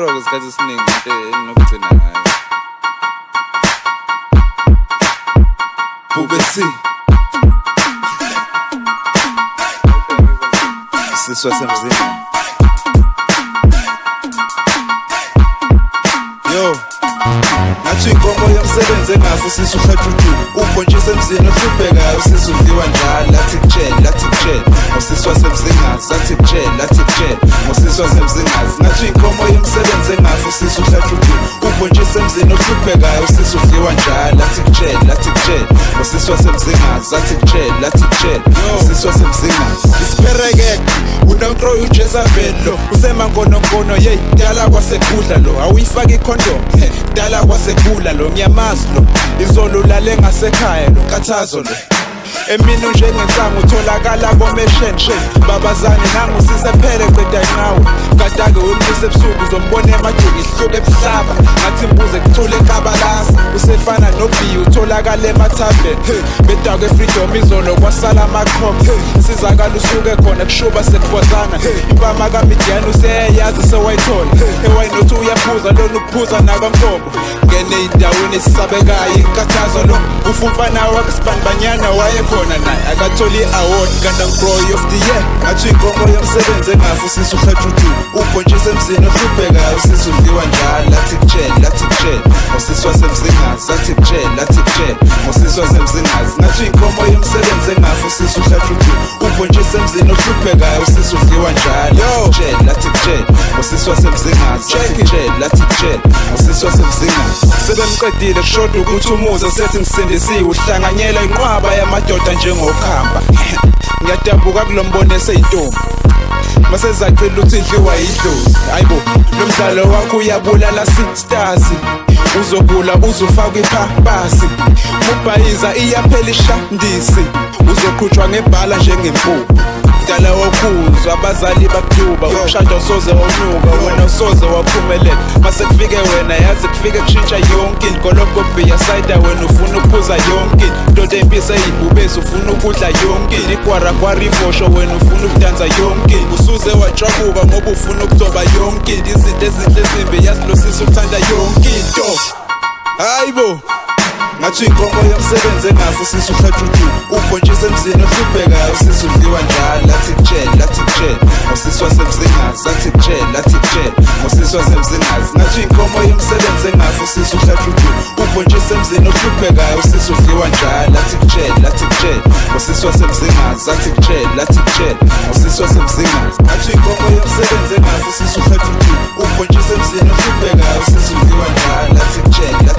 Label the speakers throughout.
Speaker 1: Afro isikhathi esiningi into enokugcina ngayo.
Speaker 2: Bubesi Siswa semzini. Yo Nathi inkomo yomsebenzi engafu sisu hlathutu ubhontshise emzini ohluphekayo usizudliwa njalo lathi kutshela ngosiswa semzingazi lathi kutshela ngosiswa semzingazi nathi inkomo yomsebenzi engafu sisu hlathutu ubhontshise emzini ohluphekayo usizudliwa njalo lathi kutshela ngosiswa semzingazi lathi kutshela ngosiswa semzingazi isipherekeke udawuntro uJezebelo usemankonokono yey dala kwasekudla lo awuyifaki ikhondom dala kwasekula lo ngiyamazi lo izolo lale ngasekhaya lo kathazo lo emini njengensango utholakala komeshensheni babazane nangu sisephele qeda inqawe kadake wemlise ebusuku uzombona emajuki ihlule ebuhlaba ngathi mbuze kuthule eKabalasa usefana noBi utholakala emathaveni bedake freedom izolo kwasala amakhophe sizakala usuke khona kushuba sekubozana impama kaMidian useyazi sewayithola ewayinothi uyaphuza lona ukuphuza nakampobo ngene indaweni esisabekayo inkathazo lo ufumfana wakhe sibanibanyana wayekhona naye akatholi i-award kaNampro of the year ngathi inkomo yomsebenzi engafu sisu hlathutu ubhontshise emzini ohluphekayo usizudliwa njalo lathi kutshela ngosiswa semzingazi lathi kutshela ngosiswa semzingazi ngathi inkomo yomsebenzi engafu sisu hlathutu ubhontshise emzini ohluphekayo usizudliwa njalo lathi kutshela ngosiswa semzingazi lathi kutshela ngosiswa semzingazi sebemqedile kushoda ukuthi umuze sethi ngisindisiwe uhlanganyela inqwaba yamadoda njengokhamba ngiyadabuka kulombono eseyintombi masezacela ukuthi idliwa idlozi hayibo lo mdlalo wakho uyabulala stars uzogula uzofaka iphapasi mubhayiza iyaphela ishandisi uzoqhutshwa ngebhala njengempuphu dala wokhuzwa abazali bakuduba ukushada usoze wawunuka wena usoze waphumelela mase kufike wena yazi kufike kushintsha yonke inkolokobhiya sayida wena ufuna ukuphuza yonke ndoda empisa eyibhubesi ufuna ukudla yonke ikwara kwarivosho wena ufuna ukudansa yonke usuze wajabuka ngoba ufuna ukugcoba yonke izinto ezinhle ezimbi yazi lo sisi uthanda yonke into hayibo ngathi inkomo yomsebenzi engafu sisu hlathutu ubhontshise emzini ohluphekayo usizudliwa njalo lathi kutshela ngosiswa semzingazi lathi kutshela ngosiswa semzingazi ngathi inkomo yomsebenzi engafu sisu hlathutu ubhontshise emzini ohluphekayo usizudliwa njalo lathi kutshela ngosiswa semzingazi lathi kutshela ngosiswa semzingazi ngathi inkomo yomsebenzi engafu sisu hlathutu ubhontshise emzini ohluphekayo usizudliwa njalo lathi kutshela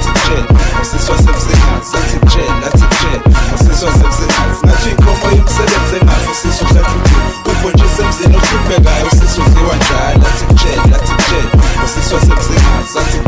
Speaker 2: ngosiswa semzingazi lathi kutshela ngosiswa semzingazi ngathi inkomo yomsebenzi engafu sisu hlathutu ubhontshise emzini ohluphekayo usizudliwa njalo lathi kutshela ngosiswa semzingazi lathi